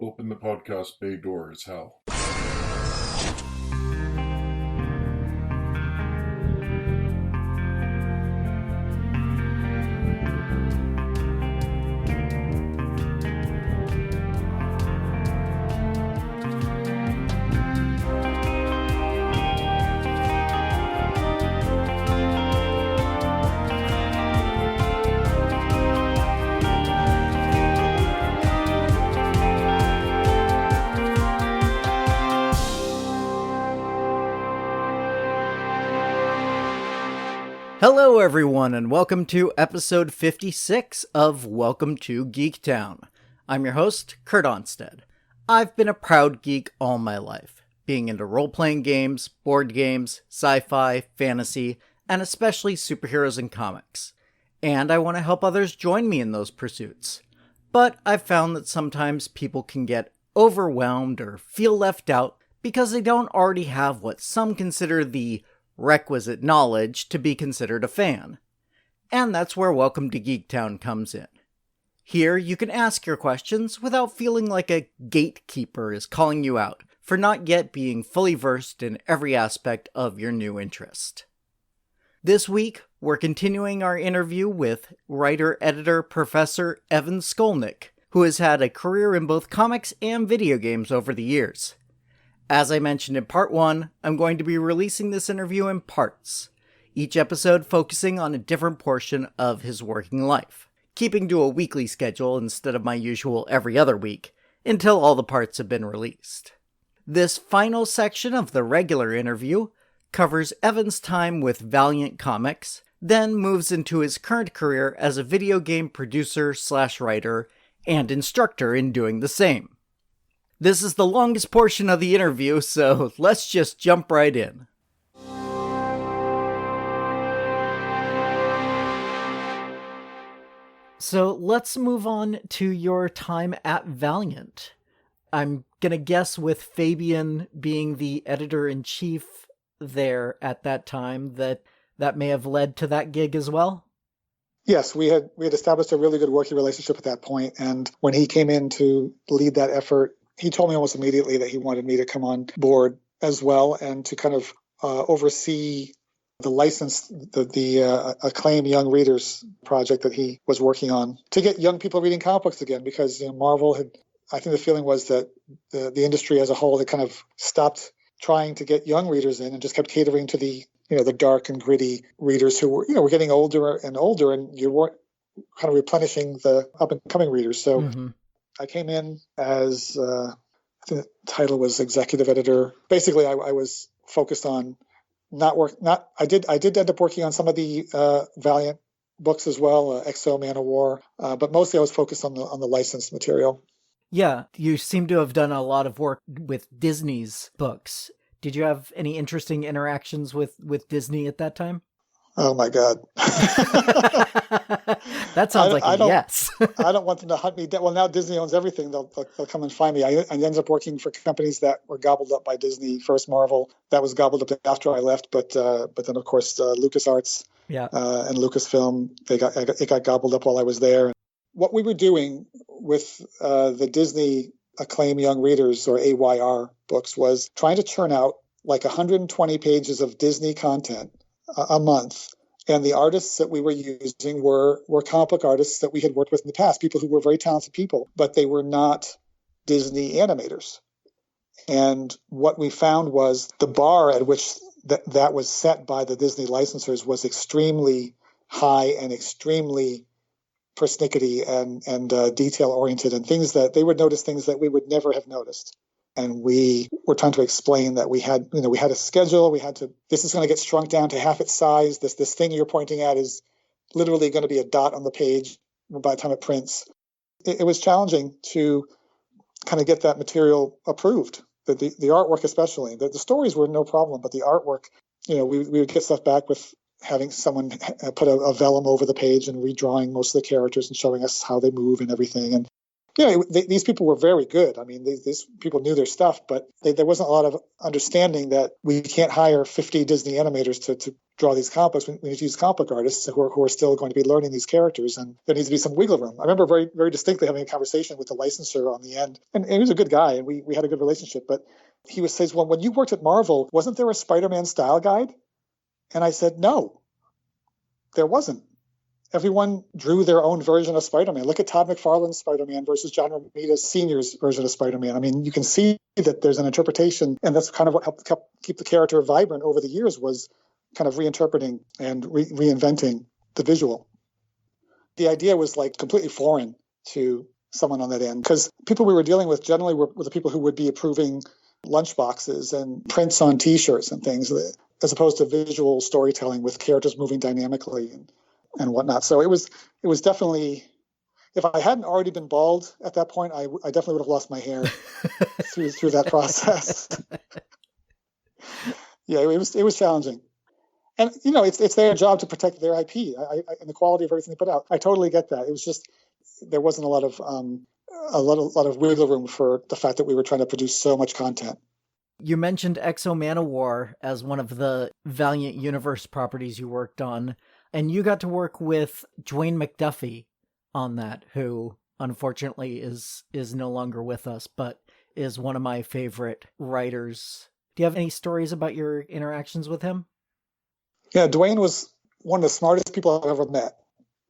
Open the podcast bay door as hell. Hello everyone, and welcome to episode 56 of Welcome to Geektown. I'm your host, Kurt Onstead. I've been a proud geek all my life, being into role-playing games, board games, sci-fi, fantasy, and especially superheroes and comics. And I want to help others join me in those pursuits. But I've found that sometimes people can get overwhelmed or feel left out because they don't already have what some consider the requisite knowledge to be considered a fan. And that's where Welcome to Geektown comes in. Here, you can ask your questions without feeling like a gatekeeper is calling you out for not yet being fully versed in every aspect of your new interest. This week, we're continuing our interview with writer-editor Professor Evan Skolnick, who has had a career in both comics and video games over the years. As I mentioned in part 1, I'm going to be releasing this interview in parts, each episode focusing on a different portion of his working life, keeping to a weekly schedule instead of my usual every other week, until all the parts have been released. This final section of the regular interview covers Evan's time with Valiant Comics, then moves into his current career as a video game producer/writer and instructor in doing the same. This is the longest portion of the interview, so let's just jump right in. So let's move on to your time at Valiant. I'm going to guess with Fabian being the editor-in-chief there at that time that may have led to that gig as well? Yes, we had established a really good working relationship at that point, and when he came in to lead that effort, he told me almost immediately that he wanted me to come on board as well and to kind of oversee the license, the Acclaim Young Readers project that he was working on to get young people reading comic books again, because Marvel had, I think the feeling was that the industry as a whole had kind of stopped trying to get young readers in and just kept catering to the dark and gritty readers who were getting older and older, and you weren't kind of replenishing the up and coming readers. So I came in as, I think the title was executive editor. Basically, I was focused on I did end up working on some of the Valiant books as well, XO, Man of War, but mostly I was focused on the licensed material. Yeah, you seem to have done a lot of work with Disney's books. Did you have any interesting interactions with Disney at that time? Oh my God. That sounds like a yes. I don't want them to hunt me down. Well, now Disney owns everything. They'll come and find me. I ended up working for companies that were gobbled up by Disney. First Marvel, that was gobbled up after I left. But then, of course, LucasArts and Lucasfilm, it got gobbled up while I was there. What we were doing with the Disney Acclaim Young Readers, or AYR books, was trying to churn out like 120 pages of Disney content a month. And the artists that we were using were comic book artists that we had worked with in the past, people who were very talented people, but they were not Disney animators. And what we found was the bar at which that was set by the Disney licensors was extremely high and extremely persnickety and detail-oriented, and things that they would notice things that we would never have noticed. And we were trying to explain that we had a schedule. This is going to get shrunk down to half its size. This thing you're pointing at is literally going to be a dot on the page by the time it prints. It was challenging to kind of get that material approved. The artwork especially. The stories were no problem, but the artwork, we would get stuff back with having someone put a vellum over the page and redrawing most of the characters and showing us how they move and everything. And These people were very good. I mean, these people knew their stuff, but there wasn't a lot of understanding that we can't hire 50 Disney animators to draw these comic books. We need to use comic book artists who are still going to be learning these characters, and there needs to be some wiggle room. I remember very, very distinctly having a conversation with the licensor on the end, and he was a good guy, and we had a good relationship, but he says, well, when you worked at Marvel, wasn't there a Spider-Man style guide? And I said, no, there wasn't. Everyone drew their own version of Spider-Man. Look at Todd McFarlane's Spider-Man versus John Romita Sr.'s version of Spider-Man. I mean, you can see that there's an interpretation, and that's kind of what helped keep the character vibrant over the years, was kind of reinterpreting and reinventing the visual. The idea was like completely foreign to someone on that end, because people we were dealing with generally were the people who would be approving lunchboxes and prints on T-shirts and things, as opposed to visual storytelling with characters moving dynamically and whatnot. So it was definitely, if I hadn't already been bald at that point, I definitely would have lost my hair through that process. Yeah, it was challenging. And, it's their job to protect their IP and the quality of everything they put out. I totally get that. It was just, there wasn't a lot of wiggle room for the fact that we were trying to produce so much content. You mentioned Exo Manowar as one of the Valiant Universe properties you worked on, and you got to work with Dwayne McDuffie on that, who unfortunately is no longer with us, but is one of my favorite writers. Do you have any stories about your interactions with him? Yeah, Dwayne was one of the smartest people I've ever met.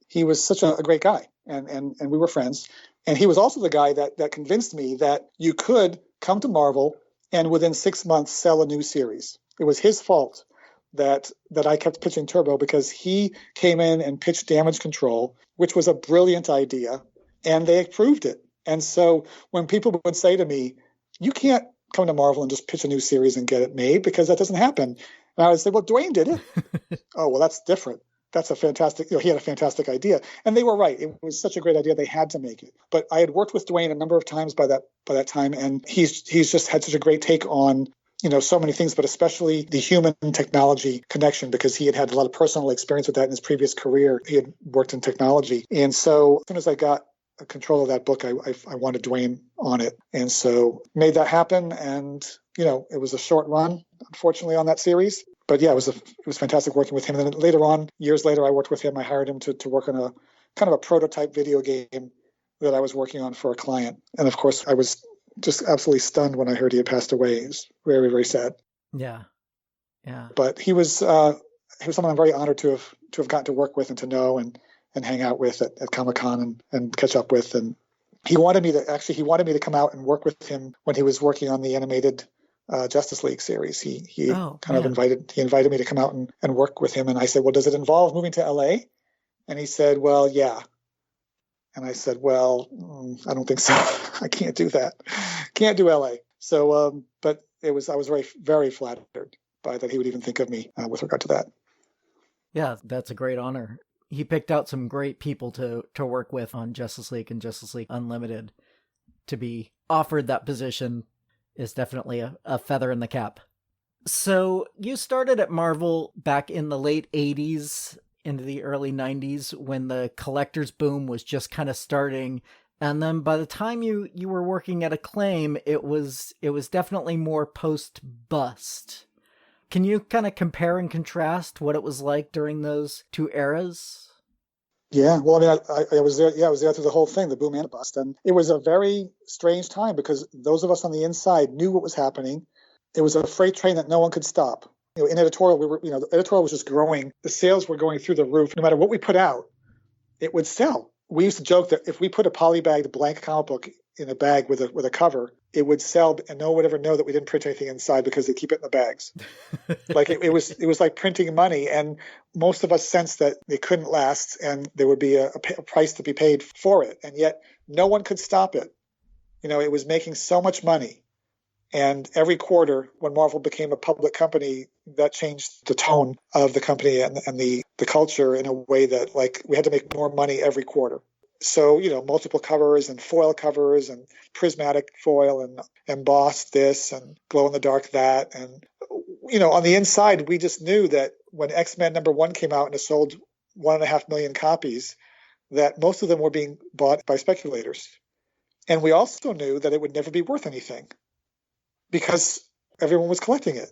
He was such a great guy, and we were friends. And he was also the guy that convinced me that you could come to Marvel and within 6 months sell a new series. It was his fault that I kept pitching Turbo, because he came in and pitched Damage Control, which was a brilliant idea, and they approved it. And so when people would say to me, you can't come to Marvel and just pitch a new series and get it made, because that doesn't happen. And I would say, well, Dwayne did it. Oh, well, that's different. That's a fantastic, he had a fantastic idea. And they were right. It was such a great idea. They had to make it. But I had worked with Dwayne a number of times by that time. And he's just had such a great take on, so many things, but especially the human technology connection, because he had a lot of personal experience with that in his previous career. He had worked in technology. And so as soon as I got control of that book, I wanted Dwayne on it. And so made that happen. And, it was a short run, unfortunately, on that series. But yeah, it was fantastic working with him. And then later on, years later, I worked with him. I hired him to work on a kind of a prototype video game that I was working on for a client. And of course, I was just absolutely stunned when I heard he had passed away. It was very, very sad. Yeah. But he was someone I'm very honored to have gotten to work with and to know and hang out with at Comic-Con and catch up with. And he wanted me to come out and work with him when he was working on the animated Justice League series. He invited me to come out and work with him. And I said, well, does it involve moving to LA? And he said, well, yeah. And I said, well, I don't think so. I can't do that. Can't do LA. So, but I was very, very flattered by that he would even think of me with regard to that. Yeah, that's a great honor. He picked out some great people to work with on Justice League and Justice League Unlimited. To be offered that position is definitely a feather in the cap. So you started at Marvel back in the late 80s into the early 90s when the collector's boom was just kind of starting. And then by the time you were working at Acclaim, it was definitely more post-bust. Can you kind of compare and contrast what it was like during those two eras? Yeah, well, I mean, I was there. Yeah, I was there through the whole thing, the boom and bust, and it was a very strange time because those of us on the inside knew what was happening. It was a freight train that no one could stop. In editorial, the editorial was just growing. The sales were going through the roof. No matter what we put out, it would sell. We used to joke that if we put a polybagged blank comic book in a bag with a cover, it would sell, and no one would ever know that we didn't print anything inside because they keep it in the bags. Like it was like printing money, and most of us sensed that it couldn't last, and there would be a price to be paid for it, and yet no one could stop it. It was making so much money, and every quarter, when Marvel became a public company, that changed the tone of the company and the culture in a way that we had to make more money every quarter. So, multiple covers and foil covers and prismatic foil and embossed this and glow in the dark that. And, on the inside, we just knew that when X-Men #1 came out and it sold 1.5 million copies, that most of them were being bought by speculators. And we also knew that it would never be worth anything because everyone was collecting it.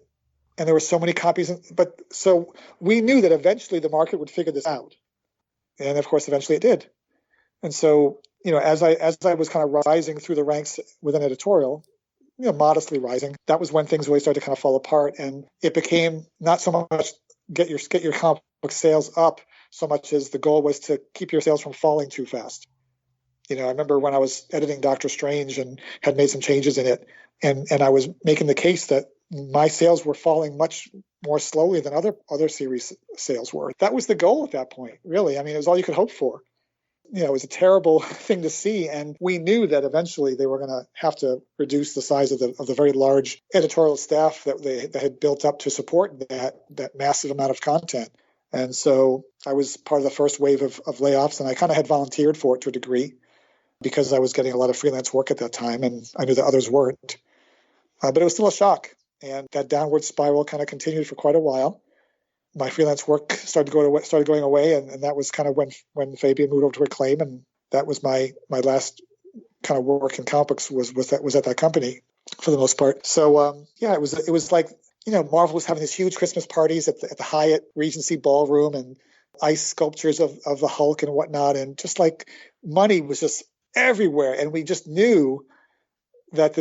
And there were so many copies. But so we knew that eventually the market would figure this out. And of course, eventually it did. And so, as I was kind of rising through the ranks within editorial, modestly rising, that was when things really started to kind of fall apart. And it became not so much get your comic book sales up so much as the goal was to keep your sales from falling too fast. I remember when I was editing Doctor Strange and had made some changes in it, and I was making the case that my sales were falling much more slowly than other series sales were. That was the goal at that point, really. I mean, it was all you could hope for. It was a terrible thing to see, and we knew that eventually they were going to have to reduce the size of the very large editorial staff that they had built up to support that massive amount of content. And so I was part of the first wave of layoffs, and I kind of had volunteered for it to a degree because I was getting a lot of freelance work at that time, and I knew that others weren't. But it was still a shock, and that downward spiral kind of continued for quite a while. My freelance work started going away, and that was kind of when Fabian moved over to Acclaim, and that was my last kind of work in comic books was at that company for the most part. So it was like Marvel was having these huge Christmas parties at the Hyatt Regency Ballroom and ice sculptures of the Hulk and whatnot, and just like money was just everywhere, and we just knew that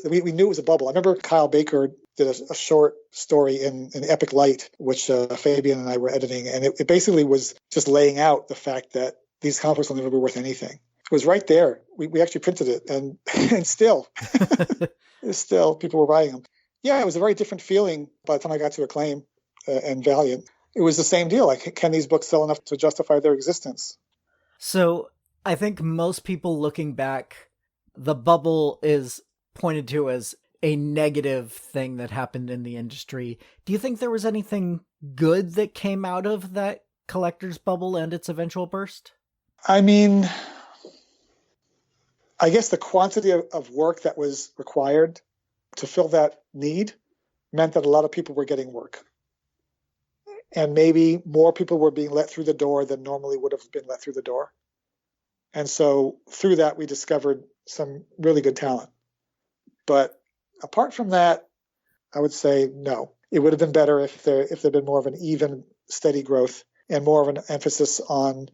we knew it was a bubble. I remember Kyle Baker did a short story in Epic Light, which Fabian and I were editing, and it basically was just laying out the fact that these comic books will never be worth anything. It was right there. We actually printed it, and still people were buying them. Yeah, it was a very different feeling by the time I got to Acclaim and Valiant. It was the same deal. Like, can these books sell enough to justify their existence? So I think most people looking back, the bubble is pointed to as a negative thing that happened in the industry. Do you think there was anything good that came out of that collector's bubble and its eventual burst? I mean, I guess the quantity of work that was required to fill that need meant that a lot of people were getting work. And maybe more people were being let through the door than normally would have been let through the door. And so through that, we discovered some really good talent. But apart from that, I would say no. It would have been better if there'd been more of an even, steady growth and more of an emphasis on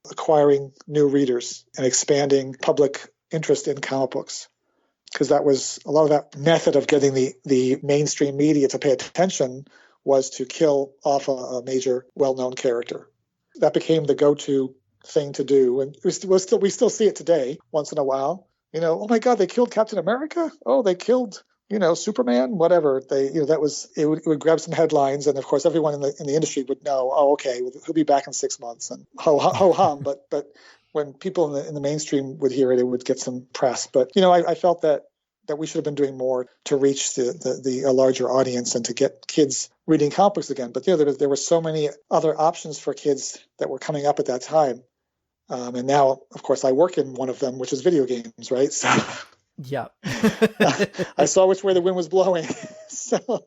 acquiring new readers and expanding public interest in comic books. Because that was a lot of that method of getting the mainstream media to pay attention was to kill off a major, well-known character. That became the go-to thing to do, and we still see it today once in a while. Oh my God, they killed Captain America. Oh, they killed Superman. Whatever it would grab some headlines, and of course everyone in the industry would know. Oh, okay, he'll be back in 6 months, and ho hum. But when people in the mainstream would hear it, it would get some press. But I felt that we should have been doing more to reach a larger audience and to get kids reading comic books again. But there were so many other options for kids that were coming up at that time. And now, of course, I work in one of them, which is video games, right? So yeah. I saw which way the wind was blowing. So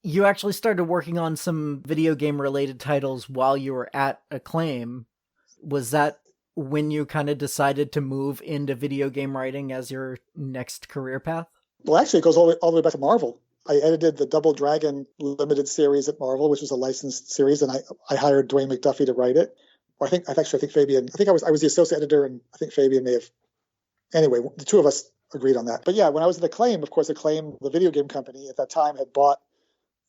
you actually started working on some video game related titles while you were at Acclaim. Was that when you kind of decided to move into video game writing as your next career path? Well, actually, it goes all the way back to Marvel. I edited the Double Dragon limited series at Marvel, which was a licensed series, and I hired Dwayne McDuffie to write it. Or I think Fabian. I was the associate editor, and I think Fabian may have. Anyway, the two of us agreed on that. But yeah, when I was at Acclaim, of course, Acclaim, the video game company at that time, had bought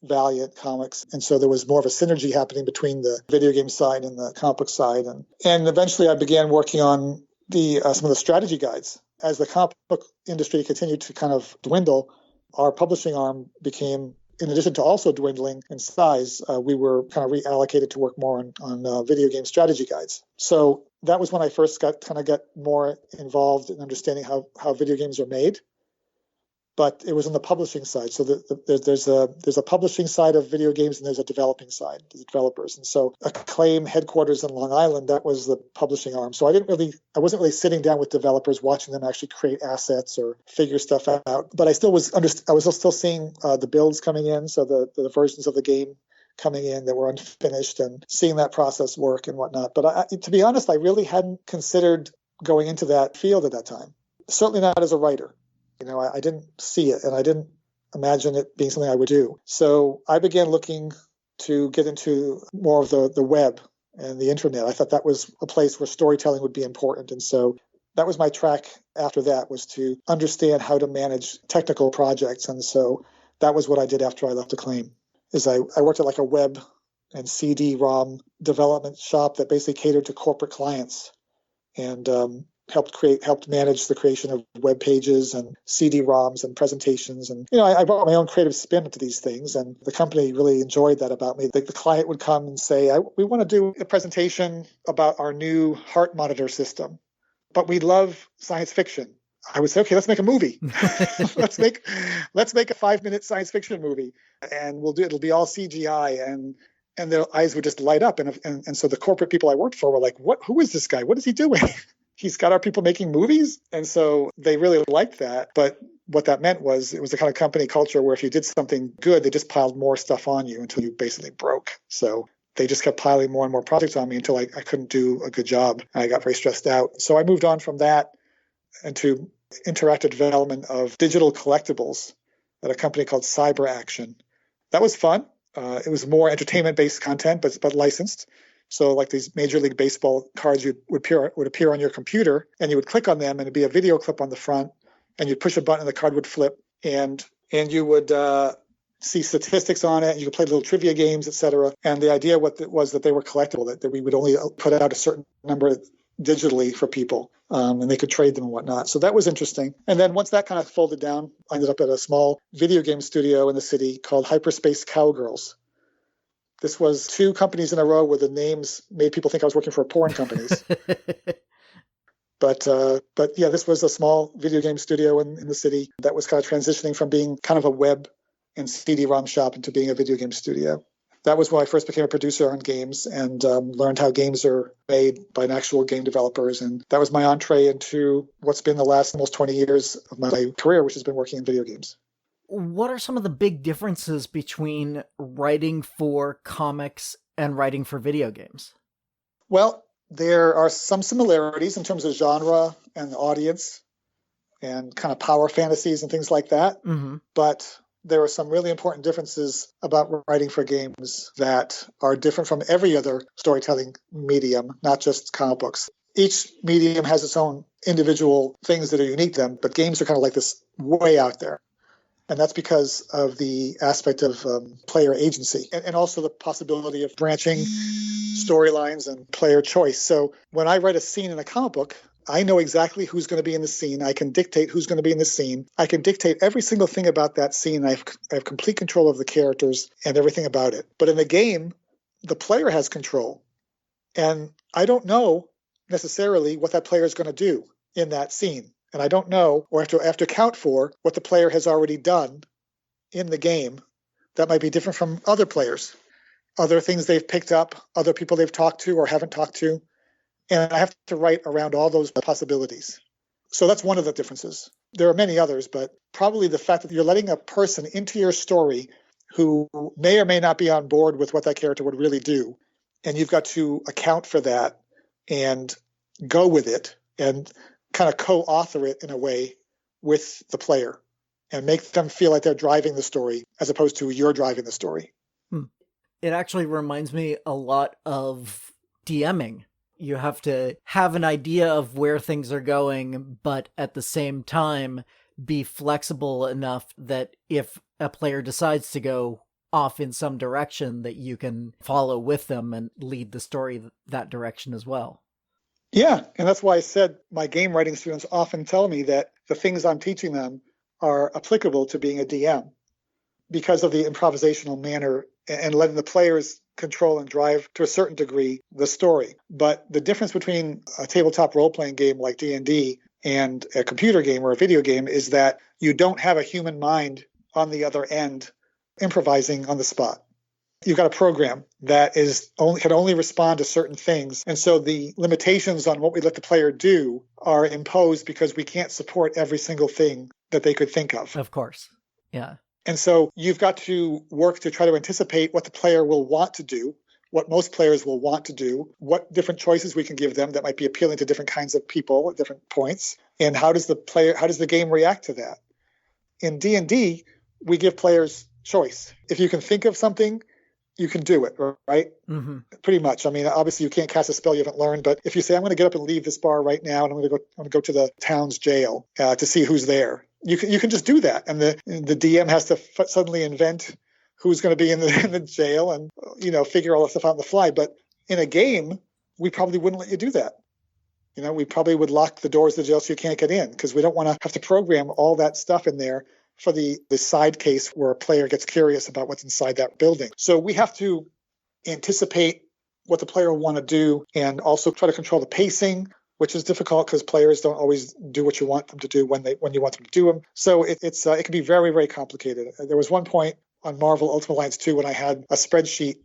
Valiant Comics, and so there was more of a synergy happening between the video game side and the comic book side. And eventually, I began working on some of the strategy guides. As the comic book industry continued to kind of dwindle, our publishing arm became, in addition to also dwindling in size, we were kind of reallocated to work more on video game strategy guides. So that was when I first got more involved in understanding how video games are made. But it was on the publishing side. So there's a publishing side of video games, and there's a developing side, the developers. And so Acclaim headquarters in Long Island, that was the publishing arm. So I wasn't really sitting down with developers, watching them actually create assets or figure stuff out. But I was still seeing the builds coming in, so the versions of the game coming in that were unfinished, and seeing that process work and whatnot. But to be honest, I really hadn't considered going into that field at that time. certainly not as a writer. I didn't see it, and I didn't imagine it being something I would do. So I began looking to get into more of the web and the internet. I thought that was a place where storytelling would be important. And so that was my track after that, was to understand how to manage technical projects. And so that was what I did after I left Acclaim, is I worked at like a web and CD-ROM development shop that basically catered to corporate clients, and helped manage the creation of web pages and CD-ROMs and presentations. And, I brought my own creative spin into these things, and the company really enjoyed that about me. The client would come and say, we want to do a presentation about our new heart monitor system, but we love science fiction. I would say, okay, let's make a movie. let's make a 5-minute science fiction movie, and it'll be all CGI, and their eyes would just light up. And so the corporate people I worked for were like, who is this guy? What is he doing? He's got our people making movies. And so they really liked that. But what that meant was, it was the kind of company culture where if you did something good, they just piled more stuff on you until you basically broke. So they just kept piling more and more projects on me until I couldn't do a good job. And I got very stressed out. So I moved on from that into interactive development of digital collectibles at a company called Cyber Action. That was fun. It was more entertainment-based content, but licensed. So like these Major League Baseball cards would appear on your computer, and you would click on them, and it'd be a video clip on the front, and you'd push a button and the card would flip, and you would see statistics on it. You could play little trivia games, etc. And the idea was that they were collectible, that we would only put out a certain number digitally for people, and they could trade them and whatnot. So that was interesting. And then once that kind of folded down, I ended up at a small video game studio in the city called Hyperspace Cowgirls. This was 2 companies in a row where the names made people think I was working for porn companies. But yeah, this was a small video game studio in the city that was kind of transitioning from being kind of a web and CD-ROM shop into being a video game studio. That was when I first became a producer on games, and learned how games are made by actual game developers. And that was my entree into what's been the last almost 20 years of my career, which has been working in video games. What are some of the big differences between writing for comics and writing for video games? Well, there are some similarities in terms of genre and the audience and kind of power fantasies and things like that. Mm-hmm. But there are some really important differences about writing for games that are different from every other storytelling medium, not just comic books. Each medium has its own individual things that are unique to them, but games are kind of like this way out there. And that's because of the aspect of player agency and also the possibility of branching storylines and player choice. So when I write a scene in a comic book, I know exactly who's going to be in the scene. I can dictate who's going to be in the scene. I can dictate every single thing about that scene. I have complete control of the characters and everything about it. But in the game, the player has control. And I don't know necessarily what that player is going to do in that scene. And I don't know, or have to account for what the player has already done in the game that might be different from other players, other things they've picked up, other people they've talked to or haven't talked to. And I have to write around all those possibilities. So that's one of the differences. There are many others, but probably the fact that you're letting a person into your story who may or may not be on board with what that character would really do. And you've got to account for that and go with it and kind of co-author it in a way with the player and make them feel like they're driving the story as opposed to you're driving the story. It actually reminds me a lot of DMing. You have to have an idea of where things are going, but at the same time, be flexible enough that if a player decides to go off in some direction, that you can follow with them and lead the story that direction as well. Yeah, and that's why I said my game writing students often tell me that the things I'm teaching them are applicable to being a DM because of the improvisational manner and letting the players control and drive to a certain degree the story. But the difference between a tabletop role-playing game like D&D and a computer game or a video game is that you don't have a human mind on the other end improvising on the spot. You've got a program that can only respond to certain things. And so the limitations on what we let the player do are imposed because we can't support every single thing that they could think of. Of course. Yeah. And so you've got to work to try to anticipate what the player will want to do, what most players will want to do, what different choices we can give them that might be appealing to different kinds of people at different points, and how does the game react to that? In D&D, we give players choice. If you can think of something, you can do it, right? Mm-hmm. Pretty much. I mean, obviously you can't cast a spell you haven't learned, but if you say, I'm going to get up and leave this bar right now, and I'm going to go to the town's jail to see who's there, you can just do that. And the DM has to suddenly invent who's going to be in the jail and, figure all that stuff out on the fly. But in a game, we probably wouldn't let you do that. We probably would lock the doors of the jail so you can't get in, because we don't want to have to program all that stuff in there for the side case where a player gets curious about what's inside that building. So we have to anticipate what the player will want to do and also try to control the pacing, which is difficult because players don't always do what you want them to do when you want them to do them. So it can be very, very complicated. There was one point on Marvel Ultimate Alliance 2 when I had a spreadsheet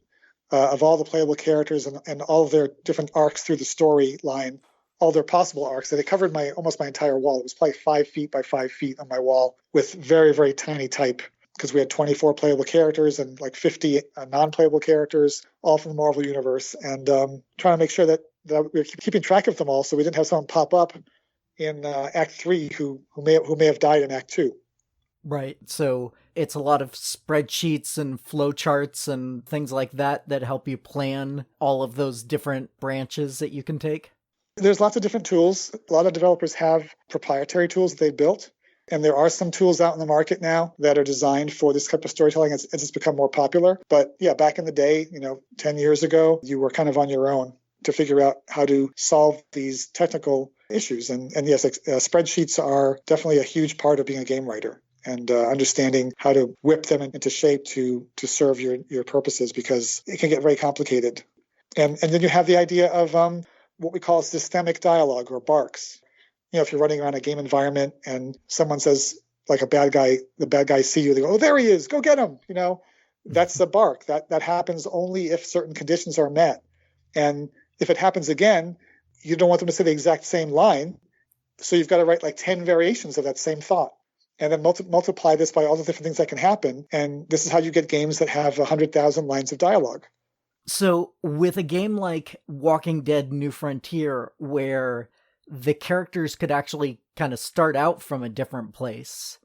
of all the playable characters and all of their different arcs through the storyline, all their possible arcs, and it covered almost my entire wall. It was probably 5 feet by 5 feet on my wall with very, very tiny type, because we had 24 playable characters and like 50 non-playable characters, all from the Marvel Universe, and trying to make sure that we were keeping track of them all so we didn't have someone pop up in Act 3 who may have died in Act 2. Right. So it's a lot of spreadsheets and flowcharts and things like that help you plan all of those different branches that you can take? There's lots of different tools. A lot of developers have proprietary tools that they built. And there are some tools out in the market now that are designed for this type of storytelling as it's become more popular. But yeah, back in the day, 10 years ago, you were kind of on your own to figure out how to solve these technical issues. And yes, spreadsheets are definitely a huge part of being a game writer, and understanding how to whip them into shape to serve your purposes, because it can get very complicated. And then you have the idea of what we call systemic dialogue, or barks. If you're running around a game environment and someone says, like the bad guys see you, they go, oh, there he is, go get him. That's a bark. That happens only if certain conditions are met. And if it happens again, you don't want them to say the exact same line. So you've got to write like 10 variations of that same thought, and then multiply this by all the different things that can happen. And this is how you get games that have 100,000 lines of dialogue. So with a game like Walking Dead New Frontier, where the characters could actually kind of start out from a different place,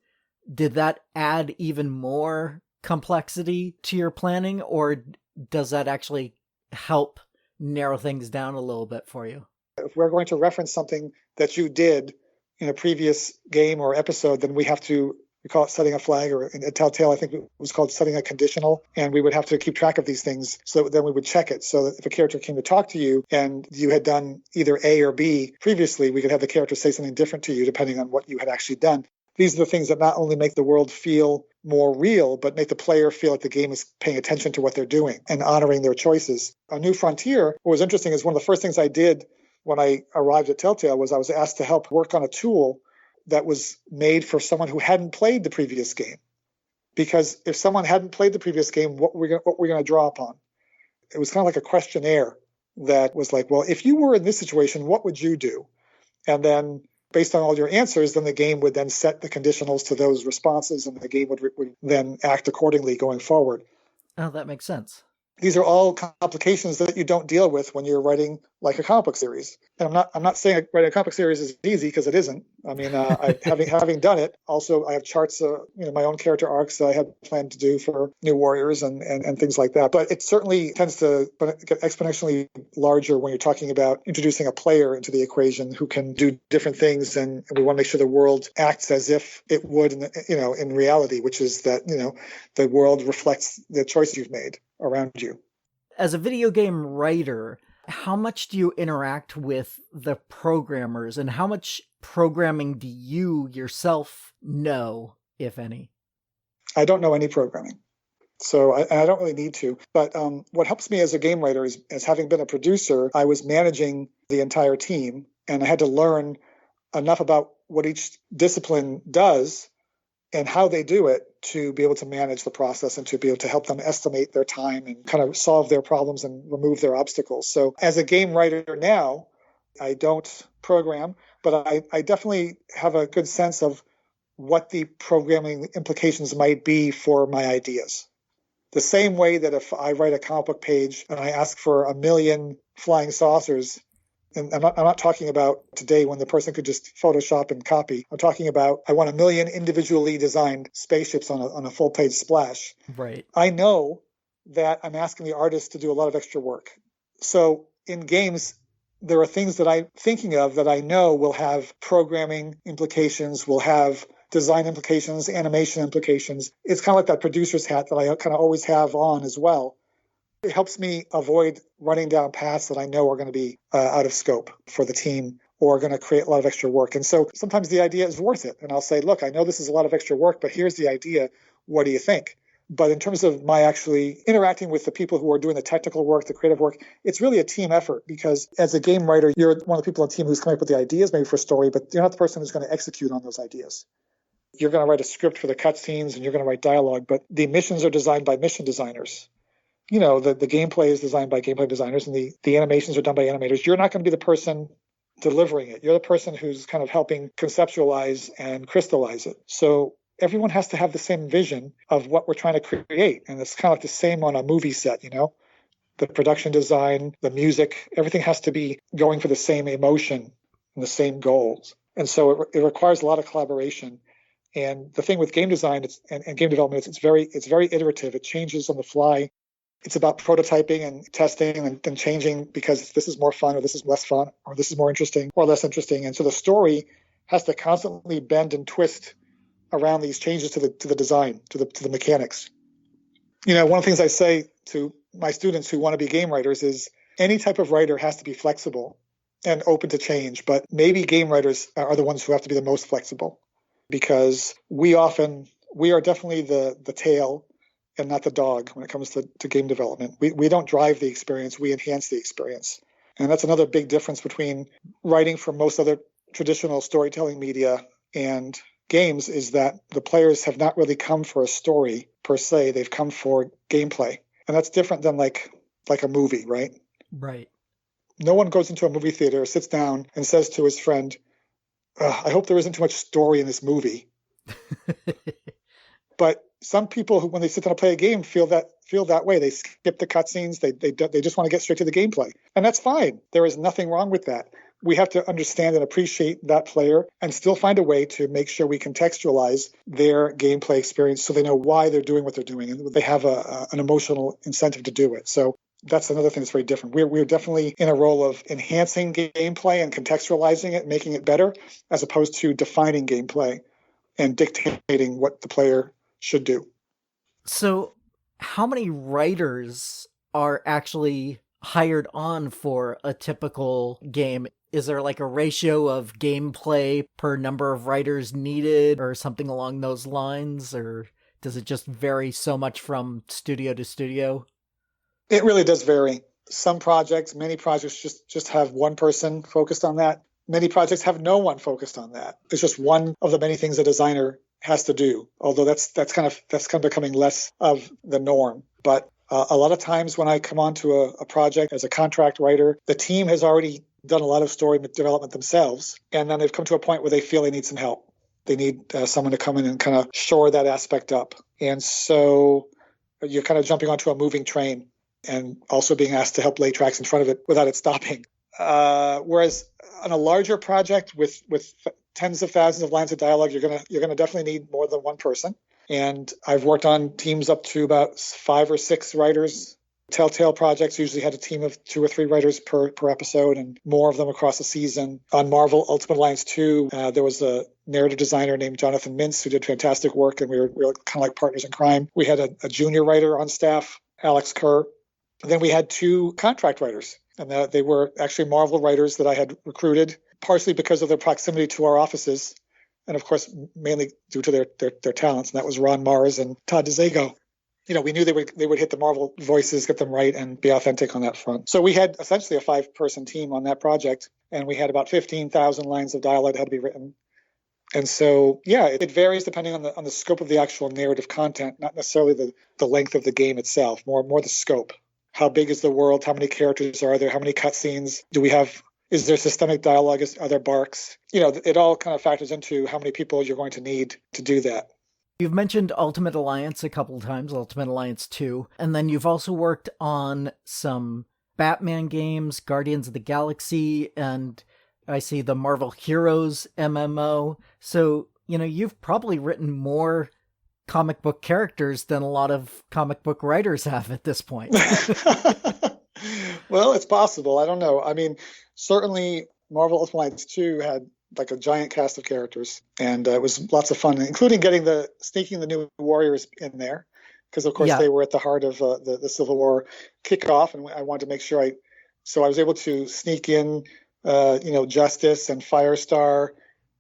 did that add even more complexity to your planning, or does that actually help narrow things down a little bit for you? If we're going to reference something that you did in a previous game or episode, then we call it setting a flag, or in Telltale, I think it was called setting a conditional. And we would have to keep track of these things. So then we would check it. So that if a character came to talk to you and you had done either A or B previously, we could have the character say something different to you depending on what you had actually done. These are the things that not only make the world feel more real, but make the player feel like the game is paying attention to what they're doing and honoring their choices. On New Frontier, what was interesting is one of the first things I did when I arrived at Telltale was I was asked to help work on a tool that was made for someone who hadn't played the previous game. Because if someone hadn't played the previous game, what we're going to draw upon? It was kind of like a questionnaire that was like, well, if you were in this situation, what would you do? And then based on all your answers, then the game would then set the conditionals to those responses, and the game would then act accordingly going forward. Oh, that makes sense. These are all complications that you don't deal with when you're writing like a comic book series. And I'm not saying writing a comic book series is easy, because it isn't. I mean, having done it, also I have charts, my own character arcs that I had planned to do for New Warriors and things like that. But it certainly tends to get exponentially larger when you're talking about introducing a player into the equation who can do different things, and we want to make sure the world acts as if it would, in reality, which is that the world reflects the choices you've made around you. As a video game writer, how much do you interact with the programmers, and how much programming do you yourself know, if any? I don't know any programming, so I don't really need to. But what helps me as a game writer is, as having been a producer, I was managing the entire team, and I had to learn enough about what each discipline does and how they do it to be able to manage the process and to be able to help them estimate their time and kind of solve their problems and remove their obstacles. So as a game writer now, I don't program, but I definitely have a good sense of what the programming implications might be for my ideas. The same way that if I write a comic book page and I ask for 1,000,000 flying saucers, and I'm not talking about today when the person could just Photoshop and copy. I'm talking about I want 1,000,000 individually designed spaceships on a full page splash. Right. I know that I'm asking the artist to do a lot of extra work. So in games, there are things that I'm thinking of that I know will have programming implications, will have design implications, animation implications. It's kind of like that producer's hat that I kind of always have on as well. It helps me avoid running down paths that I know are going to be out of scope for the team or are going to create a lot of extra work. And so sometimes the idea is worth it. And I'll say, look, I know this is a lot of extra work, but here's the idea. What do you think? But in terms of my actually interacting with the people who are doing the technical work, the creative work, it's really a team effort because as a game writer, you're one of the people on the team who's coming up with the ideas, maybe for a story, but you're not the person who's going to execute on those ideas. You're going to write a script for the cutscenes and you're going to write dialogue, but the missions are designed by mission designers. You know, the gameplay is designed by gameplay designers and the animations are done by animators. You're not going to be the person delivering it. You're the person who's kind of helping conceptualize and crystallize it. So everyone has to have the same vision of what we're trying to create. And it's kind of like the same on a movie set, you know, the production design, the music, everything has to be going for the same emotion and the same goals. And so it requires a lot of collaboration. And the thing with game design and game development is it's very iterative. It changes on the fly. It's about prototyping and testing and changing because this is more fun or this is less fun or this is more interesting or less interesting. And so the story has to constantly bend and twist around these changes to the design, to the mechanics. You know, one of the things I say to my students who want to be game writers is any type of writer has to be flexible and open to change, but maybe game writers are the ones who have to be the most flexible because we are definitely the tail and not the dog when it comes to game development. We don't drive the experience, we enhance the experience. And that's another big difference between writing for most other traditional storytelling media and games is that the players have not really come for a story per se. They've come for gameplay. And that's different than like a movie, right? Right. No one goes into a movie theater, sits down and says to his friend, I hope there isn't too much story in this movie. But some people who, when they sit down to play a game, feel that way. They skip the cutscenes. They just want to get straight to the gameplay. And that's fine. There is nothing wrong with that. We have to understand and appreciate that player and still find a way to make sure we contextualize their gameplay experience so they know why they're doing what they're doing and they have an emotional incentive to do it. So that's another thing that's very different. We're definitely in a role of enhancing gameplay and contextualizing it, making it better, as opposed to defining gameplay and dictating what the player should do. So how many writers are actually hired on for a typical game? Is there like a ratio of gameplay per number of writers needed or something along those lines? Or does it just vary so much from studio to studio? It really does vary. Many projects just have one person focused on that. Many projects have no one focused on that. It's just one of the many things a designer has to do, although that's kind of becoming less of the norm. But a lot of times when I come onto a project as a contract writer, the team has already done a lot of story development themselves, and then they've come to a point where they feel they need some help. They need someone to come in and kind of shore that aspect up. And so you're kind of jumping onto a moving train and also being asked to help lay tracks in front of it without it stopping. Whereas on a larger project with tens of thousands of lines of dialogue, you're gonna definitely need more than one person. And I've worked on teams up to about 5 or 6 writers. Telltale projects usually had a team of 2 or 3 writers per episode and more of them across the season. On Marvel Ultimate Alliance 2, there was a narrative designer named Jonathan Mintz who did fantastic work, and we were kind of like partners in crime. We had a junior writer on staff, Alex Kerr. And then we had 2 contract writers, and they were actually Marvel writers that I had recruited, partially because of their proximity to our offices, and of course, mainly due to their talents, and that was Ron Mars and Todd DeZago. You know, we knew they would hit the Marvel voices, get them right, and be authentic on that front. So we had essentially a 5-person team on that project, and we had about 15,000 lines of dialogue that had to be written. And so, yeah, it varies depending on the scope of the actual narrative content, not necessarily the length of the game itself, more the scope. How big is the world? How many characters are there? How many cutscenes do we have? Is there systemic dialogue? Are there barks? You know, it all kind of factors into how many people you're going to need to do that. You've mentioned Ultimate Alliance a couple of times, Ultimate Alliance 2, and then you've also worked on some Batman games, Guardians of the Galaxy, and I see the Marvel Heroes MMO. So, you've probably written more comic book characters than a lot of comic book writers have at this point. Well, it's possible. I don't know. I mean, certainly Marvel Ultimate Alliance 2 had like a giant cast of characters, and it was lots of fun, including sneaking the new Warriors in there, because of course they were at the heart of the Civil War kickoff, and I wanted to make sure so I was able to sneak in, Justice and Firestar,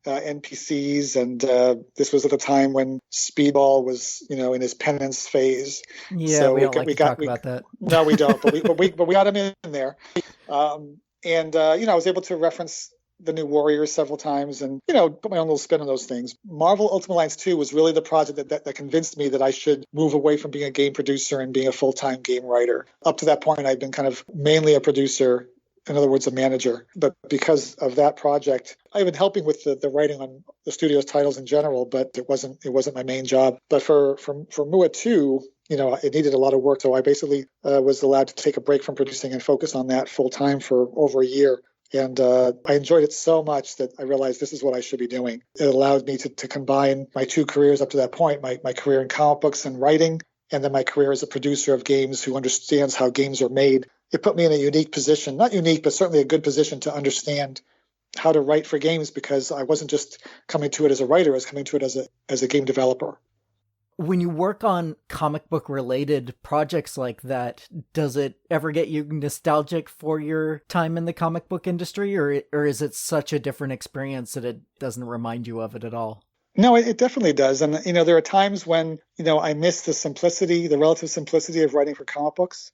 NPCs, and this was at the time when Speedball was, in his penance phase. Yeah, so we don't like to talk about that. No, we don't. But we got him in there, and I was able to reference the new Warriors several times, and put my own little spin on those things. Marvel Ultimate Alliance 2 was really the project that convinced me that I should move away from being a game producer and being a full-time game writer. Up to that point, I'd been kind of mainly a producer. In other words, a manager. But because of that project, I've been helping with the writing on the studio's titles in general, but it wasn't my main job. But for MUA 2, it needed a lot of work. So I basically was allowed to take a break from producing and focus on that full time for over a year. And I enjoyed it so much that I realized this is what I should be doing. It allowed me to combine my two careers up to that point, my career in comic books and writing, and then my career as a producer of games who understands how games are made. It put me in a unique position, not unique, but certainly a good position to understand how to write for games, because I wasn't just coming to it as a writer, I was coming to it as a game developer. When you work on comic book related projects like that, does it ever get you nostalgic for your time in the comic book industry, or is it such a different experience that it doesn't remind you of it at all? No, it definitely does. And, there are times when, I miss the relative simplicity of writing for comic books.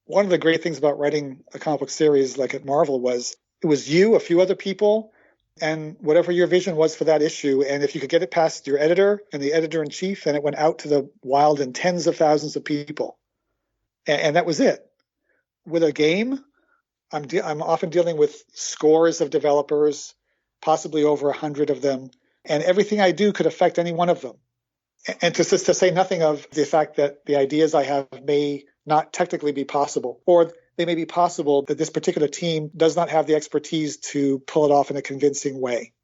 One of the great things about writing a comic book series like at Marvel was it was you, a few other people, and whatever your vision was for that issue. And if you could get it past your editor and the editor-in-chief, and it went out to the wild and tens of thousands of people. And that was it. With a game, I'm often dealing with scores of developers, possibly over 100 of them, and everything I do could affect any one of them. And to say nothing of the fact that the ideas I have may not technically be possible, or they may be possible that this particular team does not have the expertise to pull it off in a convincing way,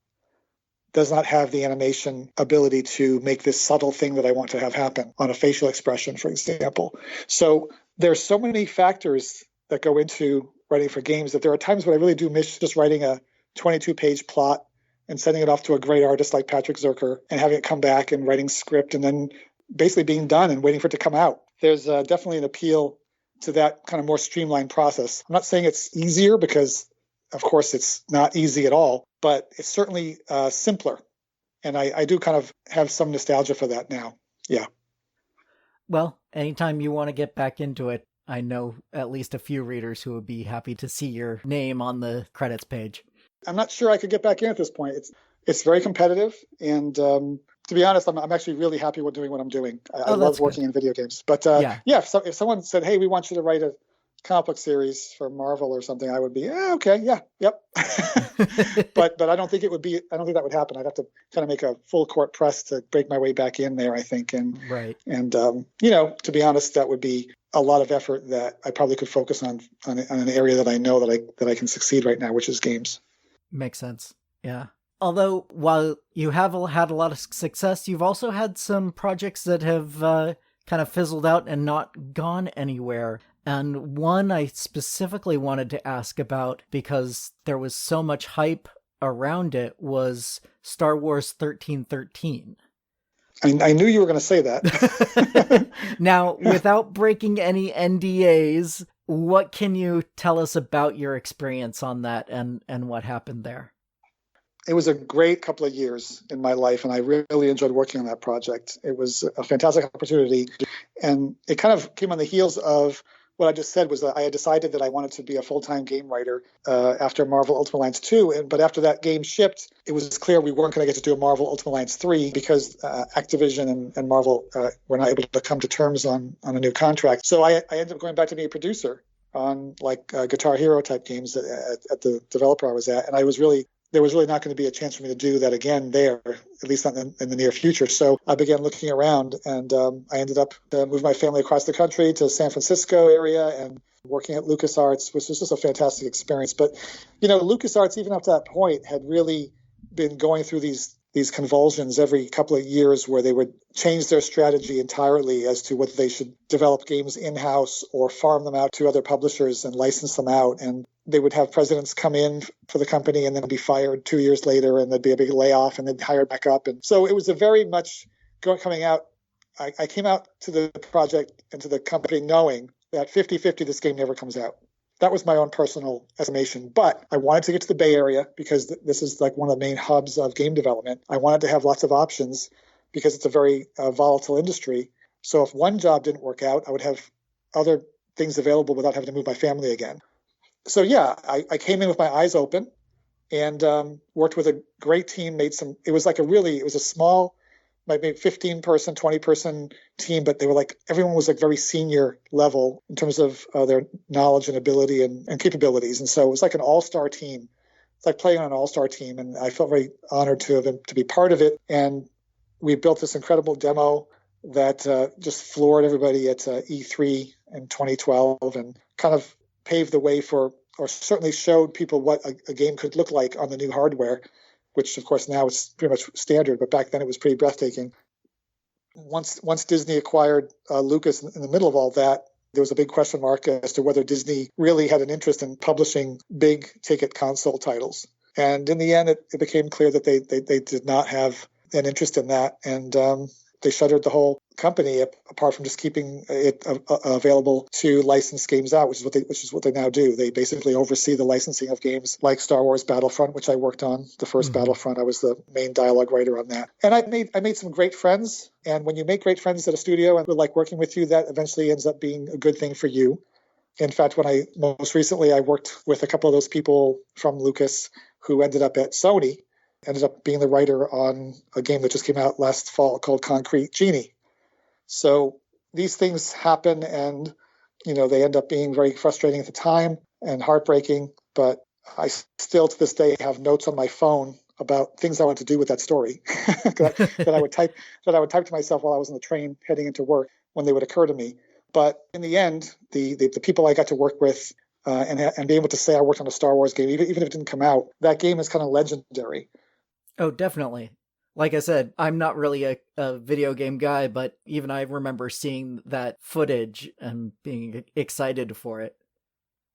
does not have the animation ability to make this subtle thing that I want to have happen on a facial expression, for example. So there's so many factors that go into writing for games that there are times when I really do miss just writing a 22-page plot and sending it off to a great artist like Patrick Zerker and having it come back and writing script and then basically being done and waiting for it to come out. There's definitely an appeal to that kind of more streamlined process. I'm not saying it's easier, because of course it's not easy at all, but it's certainly simpler. And I do kind of have some nostalgia for that now. Yeah. Well, anytime you want to get back into it, I know at least a few readers who would be happy to see your name on the credits page. I'm not sure I could get back in at this point. It's very competitive, and to be honest, I'm actually really happy with doing what I'm doing. I love working in video games. But if someone said, "Hey, we want you to write a comic book series for Marvel or something," I would be, okay, yeah, yep. but I don't think it would be. I don't think that would happen. I'd have to kind of make a full court press to break my way back in there, I think. And right. And to be honest, that would be a lot of effort that I probably could focus on an area that I know that I can succeed right now, which is games. Makes sense. Yeah. Although, while you have had a lot of success, you've also had some projects that have kind of fizzled out and not gone anywhere. And one I specifically wanted to ask about, because there was so much hype around it, was Star Wars 1313. I knew you were going to say that. Now, without breaking any NDAs, what can you tell us about your experience on that and what happened there? It was a great couple of years in my life, and I really enjoyed working on that project. It was a fantastic opportunity, and it kind of came on the heels of what I just said. Was that I had decided that I wanted to be a full-time game writer after Marvel Ultimate Alliance 2, but after that game shipped, it was clear we weren't going to get to do a Marvel Ultimate Alliance 3 because Activision and Marvel were not able to come to terms on a new contract. So I ended up going back to being a producer on Guitar Hero type games at the developer I was at, and I was really there was really not going to be a chance for me to do that again there, at least not in the near future. So I began looking around, and I ended up moving my family across the country to San Francisco area and working at LucasArts, which was just a fantastic experience. But, LucasArts, even up to that point, had really been going through these convulsions every couple of years where they would change their strategy entirely as to whether they should develop games in-house or farm them out to other publishers and license them out. And they would have presidents come in for the company and then be fired 2 years later, and there'd be a big layoff and then hired back up. And so it was a very much coming out. I came out to the project and to the company knowing that 50-50 this game never comes out. That was my own personal estimation. But I wanted to get to the Bay Area because this is like one of the main hubs of game development. I wanted to have lots of options because it's a very volatile industry. So if one job didn't work out, I would have other things available without having to move my family again. So yeah, I came in with my eyes open and worked with a great team, it was a small, maybe 15-person, 20-person team, but everyone was very senior level in terms of their knowledge and ability and capabilities. And so it was like an all-star team. It's like playing on an all-star team. And I felt very honored to be part of it. And we built this incredible demo that just floored everybody at E3 in 2012 and kind of paved the way or certainly showed people what a game could look like on the new hardware, which of course now is pretty much standard, but back then it was pretty breathtaking. Once Disney acquired Lucas in the middle of all that, there was a big question mark as to whether Disney really had an interest in publishing big ticket console titles. And in the end, it became clear that they did not have an interest in that. And they shuttered the whole company apart from just keeping it available to license games out, which is what they now do. They basically oversee the licensing of games like Star Wars Battlefront, which I worked on. The first Battlefront, I was the main dialogue writer on that. And I made some great friends. And when you make great friends at a studio and like working with you, that eventually ends up being a good thing for you. In fact, most recently I worked with a couple of those people from Lucas who ended up at Sony, ended up being the writer on a game that just came out last fall called Concrete Genie. So these things happen and, they end up being very frustrating at the time and heartbreaking. But I still to this day have notes on my phone about things I want to do with that story that I would type to myself while I was on the train heading into work when they would occur to me. But in the end, the people I got to work with and be able to say I worked on a Star Wars game, even if it didn't come out, that game is kind of legendary. Oh, definitely. Like I said, I'm not really a video game guy, but even I remember seeing that footage and being excited for it.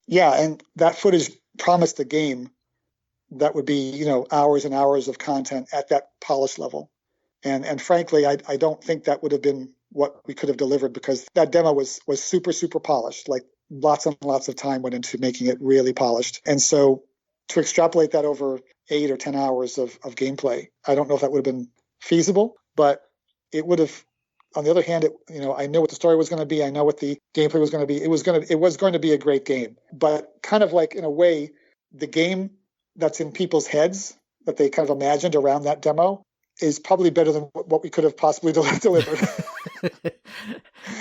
Yeah, and that footage promised a game that would be, hours and hours of content at that polish level. And frankly, I don't think that would have been what we could have delivered because that demo was super, super polished. Like lots and lots of time went into making it really polished. And so to extrapolate that over 8 or 10 hours of gameplay, I don't know if that would have been feasible, but it would have. On the other hand, I know what the story was going to be. I know what the gameplay was going to be. It was going to be a great game. But kind of like in a way, the game that's in people's heads that they kind of imagined around that demo is probably better than what we could have possibly delivered.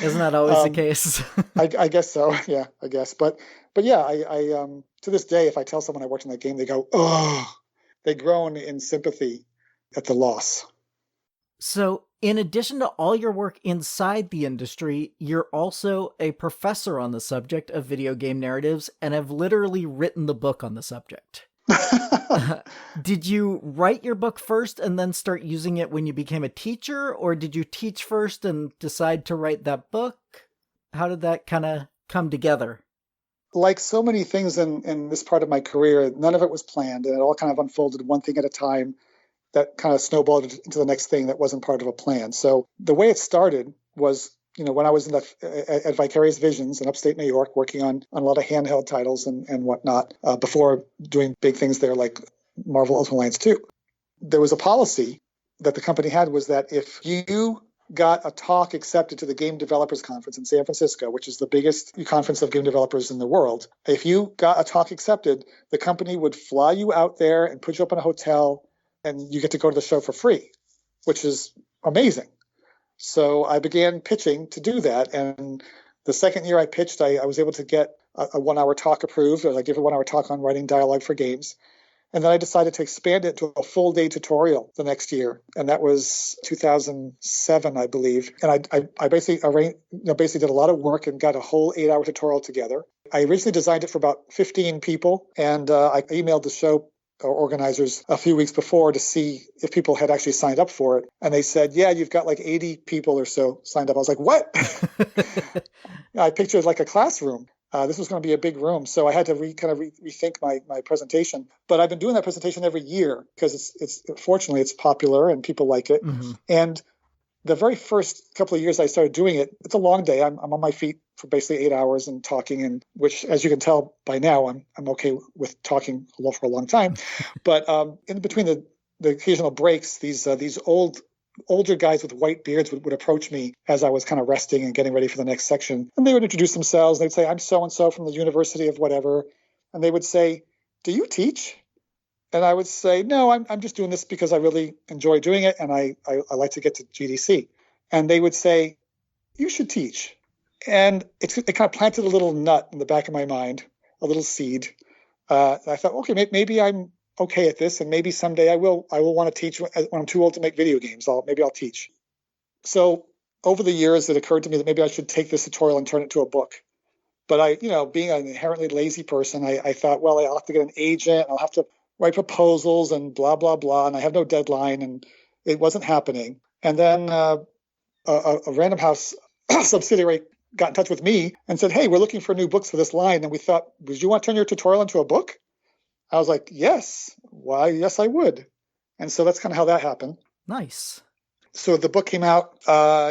Isn't that always the case? I guess so. Yeah, I guess. But yeah, I to this day, if I tell someone I worked on that game, they go, oh, they groan in sympathy at the loss. So in addition to all your work inside the industry, you're also a professor on the subject of video game narratives and have literally written the book on the subject. Did you write your book first and then start using it when you became a teacher, or did you teach first and decide to write that book? How did that kind of come together? Like so many things in this part of my career, none of it was planned, and it all kind of unfolded one thing at a time that kind of snowballed into the next thing that wasn't part of a plan. So the way it started was, when I was at Vicarious Visions in upstate New York, working on a lot of handheld titles and whatnot, before doing big things there like Marvel Ultimate Alliance 2. There was a policy that the company had was that if you got a talk accepted to the Game Developers Conference in San Francisco, which is the biggest conference of game developers in the world, if you got a talk accepted, the company would fly you out there and put you up in a hotel, and you get to go to the show for free, which is amazing. So I began pitching to do that. And the second year I pitched, I was able to get a 1-hour talk approved, or I give a 1-hour talk on writing dialogue for games. And then I decided to expand it to a full day tutorial the next year. And that was 2007, I believe. And I basically basically did a lot of work and got a whole 8-hour tutorial together. I originally designed it for about 15 people. And I emailed the show organizers a few weeks before to see if people had actually signed up for it. And they said, yeah, you've got like 80 people or so signed up. I was like, what? I pictured like a classroom. This was going to be a big room. So I had to rethink my presentation. But I've been doing that presentation every year because it's fortunately it's popular and people like it. Mm-hmm. And the very first couple of years I started doing it, it's a long day. I'm on my feet for basically 8 hours and talking, and which, as you can tell by now, I'm okay with talking for a long time. But in between the occasional breaks, these older guys with white beards would approach me as I was kind of resting and getting ready for the next section. And they would introduce themselves. They'd say, I'm so-and-so from the university of whatever. And they would say, do you teach? And I would say, no, I'm just doing this because I really enjoy doing it. And I like to get to GDC. And they would say, you should teach. And it kind of planted a little nut in the back of my mind, a little seed. I thought, okay, maybe I'm okay at this, and maybe someday I will want to teach when I'm too old to make video games. Maybe I'll teach. So over the years, it occurred to me that maybe I should take this tutorial and turn it into a book. But being an inherently lazy person, I thought, well, I'll have to get an agent, I'll have to write proposals and blah, blah, blah, and I have no deadline, and it wasn't happening. And then a Random House subsidiary got in touch with me and said, hey, we're looking for new books for this line, and we thought, would you want to turn your tutorial into a book? I was like, yes. Why, yes, I would. And so that's kind of how that happened. Nice. So the book came out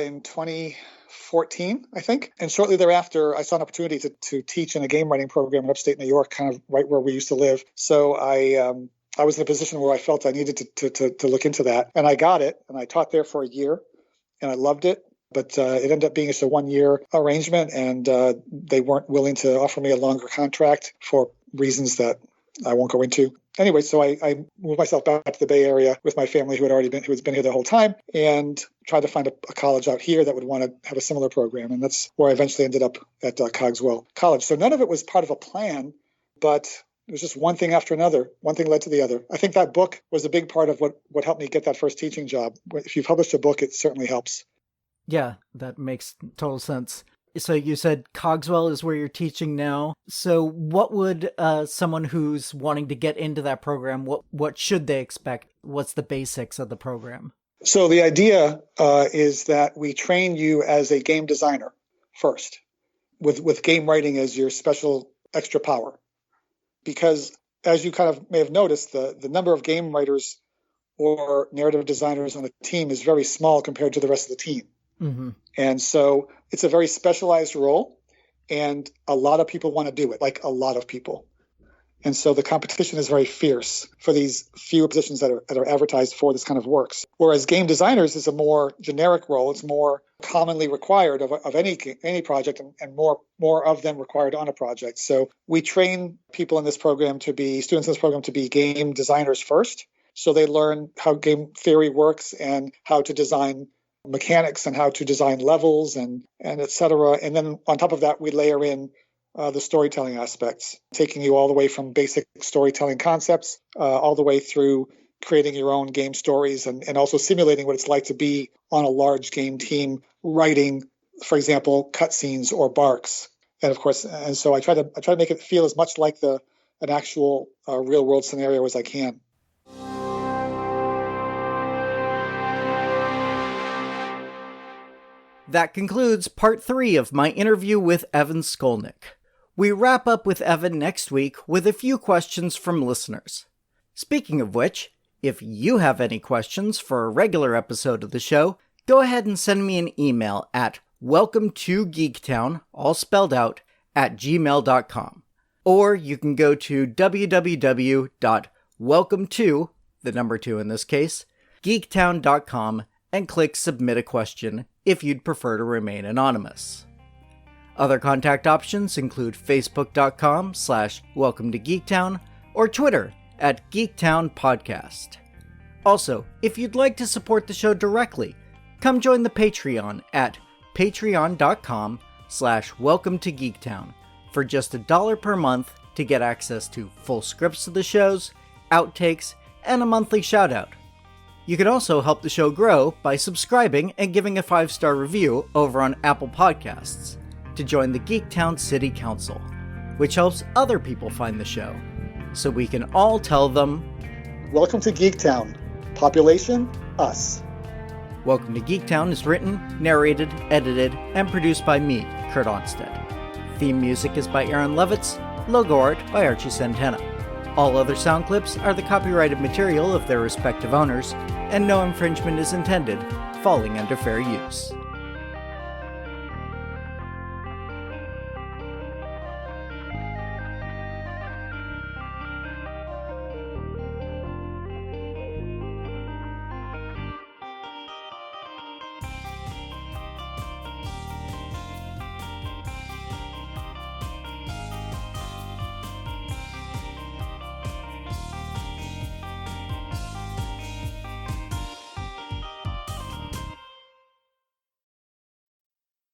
in 2014, I think. And shortly thereafter, I saw an opportunity to teach in a game writing program in upstate New York, kind of right where we used to live. So I was in a position where I felt I needed to look into that. And I got it. And I taught there for a year. And I loved it. But it ended up being just a 1-year arrangement. And they weren't willing to offer me a longer contract for reasons that I won't go into. Anyway, so I moved myself back to the Bay Area with my family who had been here the whole time, and tried to find a college out here that would want to have a similar program. And that's where I eventually ended up at Cogswell College. So none of it was part of a plan, but it was just one thing after another. One thing led to the other. I think that book was a big part of what helped me get that first teaching job. If you publish a book, it certainly helps. Yeah, that makes total sense. So you said Cogswell is where you're teaching now. So what would someone who's wanting to get into that program, what should they expect? What's the basics of the program? So the idea is that we train you as a game designer first, with game writing as your special extra power. Because as you kind of may have noticed, the number of game writers or narrative designers on a team is very small compared to the rest of the team. Mm-hmm. And so it's a very specialized role, and a lot of people want to do it, like a lot of people. And so the competition is very fierce for these few positions that are advertised for this kind of works. Whereas game designers is a more generic role. It's more commonly required of any project, and more of them required on a project. So we train people in this program students in this program to be game designers first. So they learn how game theory works and how to design mechanics and how to design levels and et cetera. And then on top of that, we layer in the storytelling aspects, taking you all the way from basic storytelling concepts all the way through creating your own game stories and also simulating what it's like to be on a large game team, writing, for example, cutscenes or barks. And of course, and so I try to make it feel as much like an actual real world scenario as I can. That concludes part 3 of my interview with Evan Skolnick. We wrap up with Evan next week with a few questions from listeners. Speaking of which, if you have any questions for a regular episode of the show, go ahead and send me an email at welcometogeektown, all spelled out, @gmail.com. Or you can go to www.welcome2, the number 2 in this case, geektown.com, and click Submit a Question if you'd prefer to remain anonymous. Other contact options include facebook.com/welcome to Geektown or Twitter @GeektownPodcast. Also, if you'd like to support the show directly, come join the Patreon at patreon.com/welcome to Geektown for just $1 per month to get access to full scripts of the shows, outtakes, and a monthly shoutout. You can also help the show grow by subscribing and giving a 5-star review over on Apple Podcasts to join the Geektown City Council, which helps other people find the show, so we can all tell them, Welcome to Geektown. Population, us. Welcome to Geektown is written, narrated, edited, and produced by me, Kurt Onstead. Theme music is by Aaron Levitz, logo art by Archie Santana. All other sound clips are the copyrighted material of their respective owners, and no infringement is intended, falling under fair use.